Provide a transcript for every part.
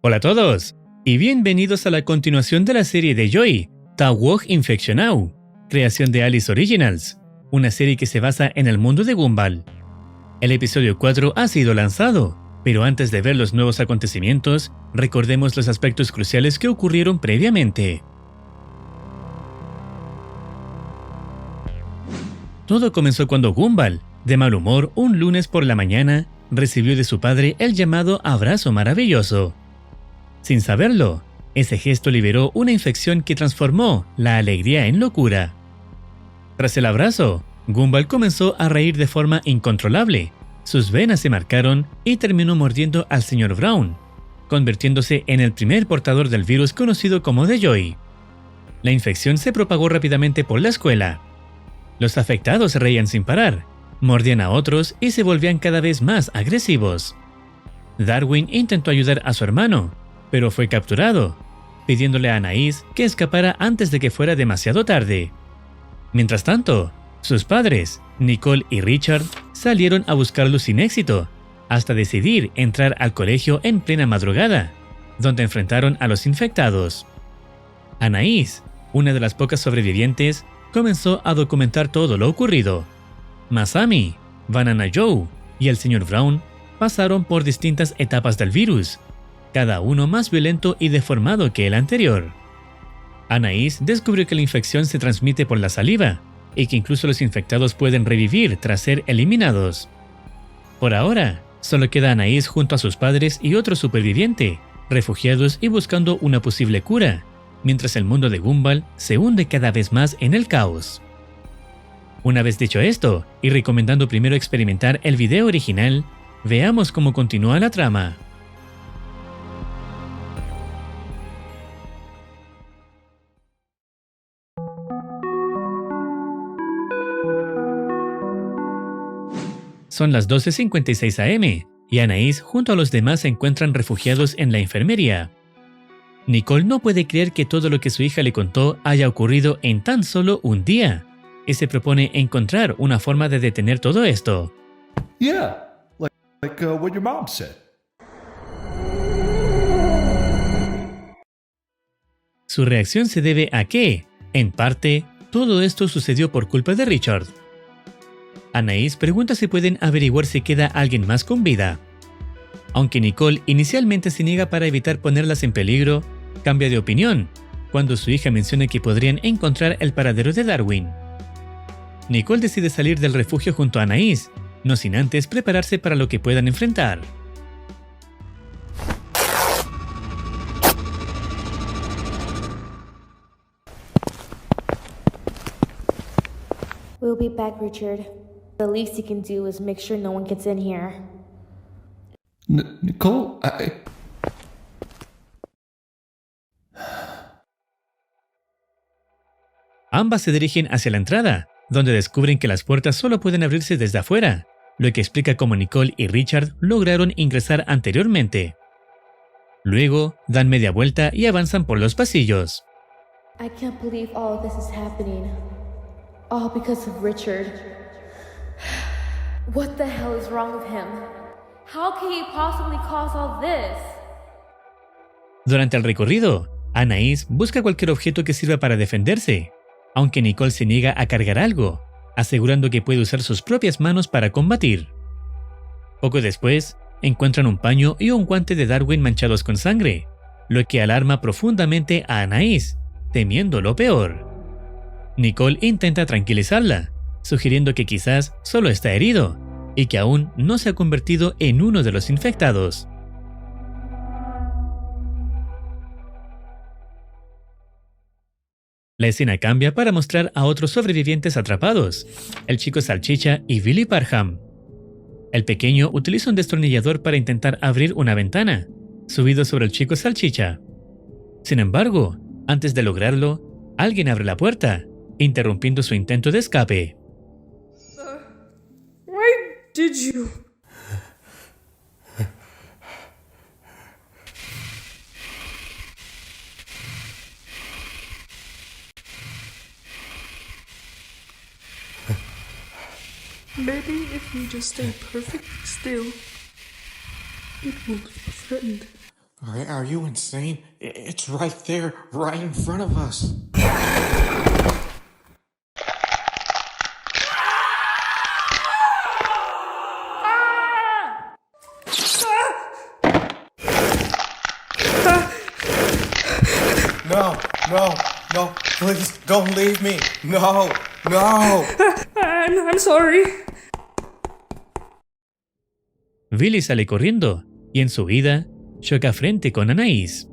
Hola a todos, y bienvenidos a la continuación de la serie de Joy, Tawog Infectionau, creación de Alice Originals, una serie que se basa en el mundo de Gumball. El episodio 4 ha sido lanzado, pero antes de ver los nuevos acontecimientos, recordemos los aspectos cruciales que ocurrieron previamente. Todo comenzó cuando Gumball, de mal humor un lunes por la mañana, recibió de su padre el llamado abrazo maravilloso. Sin saberlo, ese gesto liberó una infección que transformó la alegría en locura. Tras el abrazo, Gumball comenzó a reír de forma incontrolable. Sus venas se marcaron y terminó mordiendo al Sr. Brown, convirtiéndose en el primer portador del virus conocido como The Joy. La infección se propagó rápidamente por la escuela. Los afectados se reían sin parar, mordían a otros y se volvían cada vez más agresivos. Darwin intentó ayudar a su hermano, pero fue capturado, pidiéndole a Anaïs que escapara antes de que fuera demasiado tarde. Mientras tanto, sus padres, Nicole y Richard, salieron a buscarlo sin éxito, hasta decidir entrar al colegio en plena madrugada, donde enfrentaron a los infectados. Anaïs, una de las pocas sobrevivientes, comenzó a documentar todo lo ocurrido. Masami, Banana Joe y el Sr. Brown pasaron por distintas etapas del virus, cada uno más violento y deformado que el anterior. Anaïs descubrió que la infección se transmite por la saliva y que incluso los infectados pueden revivir tras ser eliminados. Por ahora, solo queda Anaïs junto a sus padres y otro superviviente, refugiados y buscando una posible cura, mientras el mundo de Gumball se hunde cada vez más en el caos. Una vez dicho esto, y recomendando primero experimentar el video original, veamos cómo continúa la trama. Son las 12:56 am, y Anaïs junto a los demás se encuentran refugiados en la enfermería. Nicole no puede creer que todo lo que su hija le contó haya ocurrido en tan solo un día, y se propone encontrar una forma de detener todo esto. Yeah, like what your mom said. Su reacción se debe a que, en parte, todo esto sucedió por culpa de Richard. Anaïs pregunta si pueden averiguar si queda alguien más con vida. Aunque Nicole inicialmente se niega para evitar ponerlas en peligro, cambia de opinión cuando su hija menciona que podrían encontrar el paradero de Darwin. Nicole decide salir del refugio junto a Anaïs, no sin antes prepararse para lo que puedan enfrentar. We'll be back, Richard. The least you can do is make sure no one gets in here. Nicole, Ambas se dirigen hacia la entrada, donde descubren que las puertas solo pueden abrirse desde afuera, lo que explica cómo Nicole y Richard lograron ingresar anteriormente. Luego, dan media vuelta y avanzan por los pasillos. I can't believe all of this is happening. All because of Richard. What the hell is wrong with him? How can he possibly cause all this? Durante el recorrido, Anaïs busca cualquier objeto que sirva para defenderse, aunque Nicole se niega a cargar algo, asegurando que puede usar sus propias manos para combatir. Poco después, encuentran un paño y un guante de Darwin manchados con sangre, lo que alarma profundamente a Anaïs, temiendo lo peor. Nicole intenta tranquilizarla, sugiriendo que quizás solo está herido y que aún no se ha convertido en uno de los infectados. La escena cambia para mostrar a otros sobrevivientes atrapados, el chico Salchicha y Billy Parham. El pequeño utiliza un destornillador para intentar abrir una ventana, subido sobre el chico Salchicha. Sin embargo, antes de lograrlo, alguien abre la puerta, interrumpiendo su intento de escape. Why did you? Maybe if you just stay perfectly still, it won't be threatened. Are you insane? It's right there, right in front of us. No, please don't leave me. No. I'm sorry. Billy sale corriendo y en su huida choca frente con Anaïs.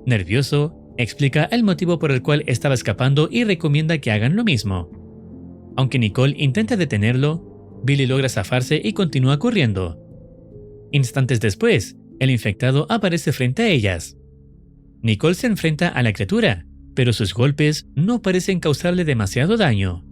Nervioso, explica el motivo por el cual estaba escapando y recomienda que hagan lo mismo. Aunque Nicole intenta detenerlo, Billy logra zafarse y continúa corriendo. Instantes después, el infectado aparece frente a ellas. Nicole se enfrenta a la criatura, pero sus golpes no parecen causarle demasiado daño.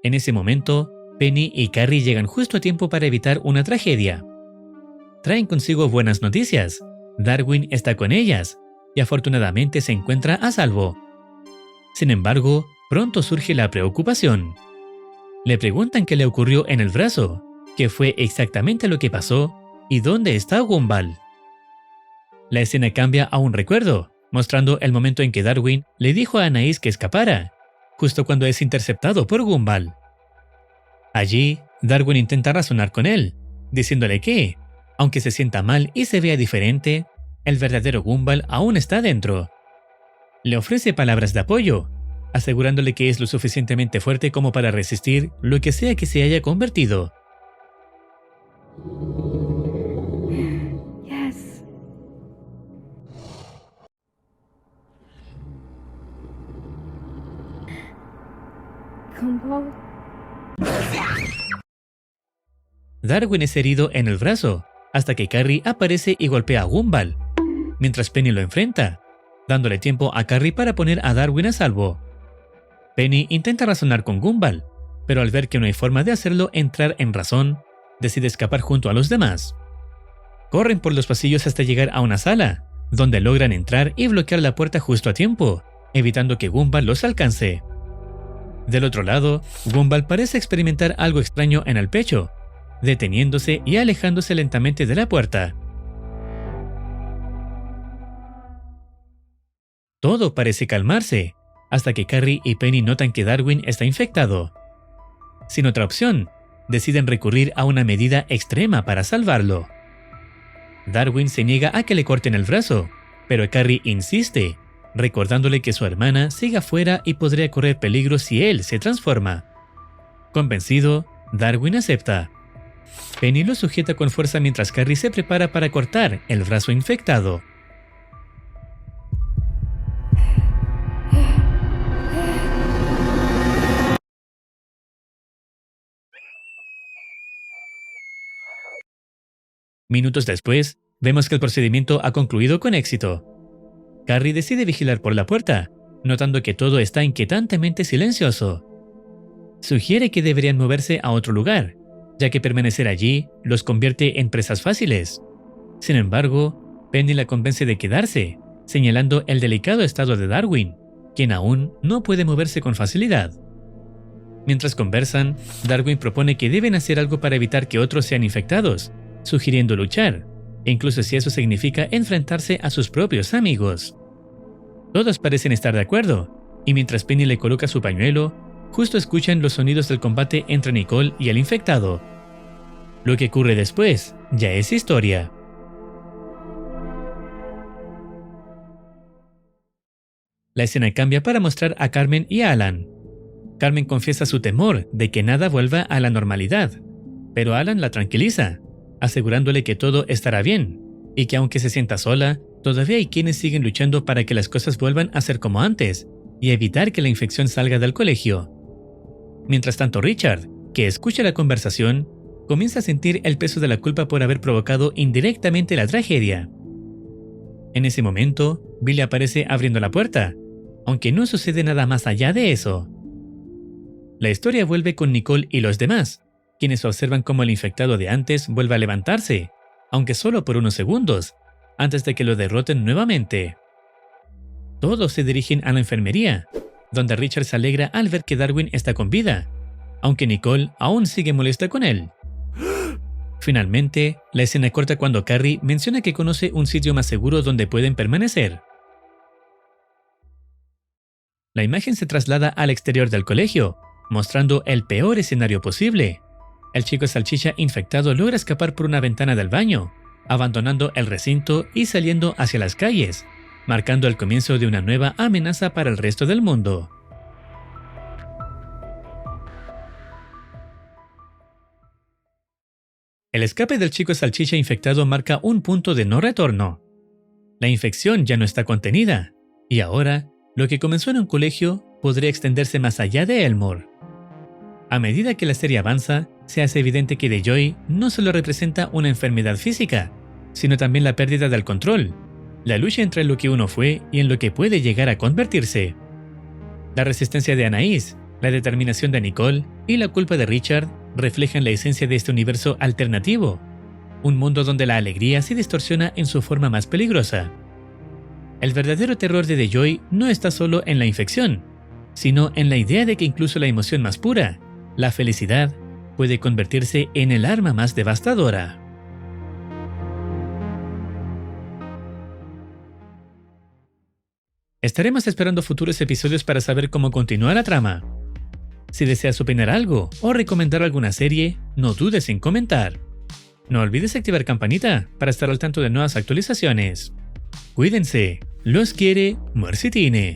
En ese momento, Penny y Carrie llegan justo a tiempo para evitar una tragedia. Traen consigo buenas noticias. Darwin está con ellas y afortunadamente se encuentra a salvo. Sin embargo, pronto surge la preocupación. Le preguntan qué le ocurrió en el brazo, qué fue exactamente lo que pasó y dónde está Gumball. La escena cambia a un recuerdo, mostrando el momento en que Darwin le dijo a Anaïs que escapara, justo cuando es interceptado por Gumball. Allí, Darwin intenta razonar con él, diciéndole que, aunque se sienta mal y se vea diferente, el verdadero Gumball aún está dentro. Le ofrece palabras de apoyo, asegurándole que es lo suficientemente fuerte como para resistir lo que sea que se haya convertido. Yes. Gumball. Darwin es herido en el brazo, hasta que Carrie aparece y golpea a Gumball, mientras Penny lo enfrenta, dándole tiempo a Carrie para poner a Darwin a salvo. Penny intenta razonar con Gumball, pero al ver que no hay forma de hacerlo entrar en razón, decide escapar junto a los demás. Corren por los pasillos hasta llegar a una sala, donde logran entrar y bloquear la puerta justo a tiempo, evitando que Gumball los alcance. Del otro lado, Gumball parece experimentar algo extraño en el pecho, deteniéndose y alejándose lentamente de la puerta. Todo parece calmarse, hasta que Carrie y Penny notan que Darwin está infectado. Sin otra opción, deciden recurrir a una medida extrema para salvarlo. Darwin se niega a que le corten el brazo, pero Carrie insiste, recordándole que su hermana sigue afuera y podría correr peligro si él se transforma. Convencido, Darwin acepta. Penny lo sujeta con fuerza mientras Carrie se prepara para cortar el brazo infectado. Minutos después, vemos que el procedimiento ha concluido con éxito. Carrie decide vigilar por la puerta, notando que todo está inquietantemente silencioso. Sugiere que deberían moverse a otro lugar, ya que permanecer allí los convierte en presas fáciles. Sin embargo, Penny la convence de quedarse, señalando el delicado estado de Darwin, quien aún no puede moverse con facilidad. Mientras conversan, Darwin propone que deben hacer algo para evitar que otros sean infectados, sugiriendo luchar, incluso si eso significa enfrentarse a sus propios amigos. Todos parecen estar de acuerdo, y mientras Penny le coloca su pañuelo, justo escuchan los sonidos del combate entre Nicole y el infectado. Lo que ocurre después ya es historia. La escena cambia para mostrar a Carmen y a Alan. Carmen confiesa su temor de que nada vuelva a la normalidad, pero Alan la tranquiliza, asegurándole que todo estará bien, y que aunque se sienta sola, todavía hay quienes siguen luchando para que las cosas vuelvan a ser como antes, y evitar que la infección salga del colegio. Mientras tanto, Richard, que escucha la conversación, comienza a sentir el peso de la culpa por haber provocado indirectamente la tragedia. En ese momento, Billy aparece abriendo la puerta, aunque no sucede nada más allá de eso. La historia vuelve con Nicole y los demás, quienes observan cómo el infectado de antes vuelve a levantarse, aunque solo por unos segundos, antes de que lo derroten nuevamente. Todos se dirigen a la enfermería, donde Richard se alegra al ver que Darwin está con vida, aunque Nicole aún sigue molesta con él. Finalmente, la escena corta cuando Carrie menciona que conoce un sitio más seguro donde pueden permanecer. La imagen se traslada al exterior del colegio, mostrando el peor escenario posible. El chico salchicha infectado logra escapar por una ventana del baño, abandonando el recinto y saliendo hacia las calles, marcando el comienzo de una nueva amenaza para el resto del mundo. El escape del chico salchicha infectado marca un punto de no retorno. La infección ya no está contenida, y ahora, lo que comenzó en un colegio podría extenderse más allá de Elmore. A medida que la serie avanza, se hace evidente que DeJoy no solo representa una enfermedad física, sino también la pérdida del control, la lucha entre lo que uno fue y en lo que puede llegar a convertirse. La resistencia de Anaïs, la determinación de Nicole y la culpa de Richard reflejan la esencia de este universo alternativo, un mundo donde la alegría se distorsiona en su forma más peligrosa. El verdadero terror de DeJoy no está solo en la infección, sino en la idea de que incluso la emoción más pura, la felicidad, puede convertirse en el arma más devastadora. Estaremos esperando futuros episodios para saber cómo continúa la trama. Si deseas opinar algo o recomendar alguna serie, no dudes en comentar. No olvides activar campanita para estar al tanto de nuevas actualizaciones. Cuídense, los quiere Marcitine.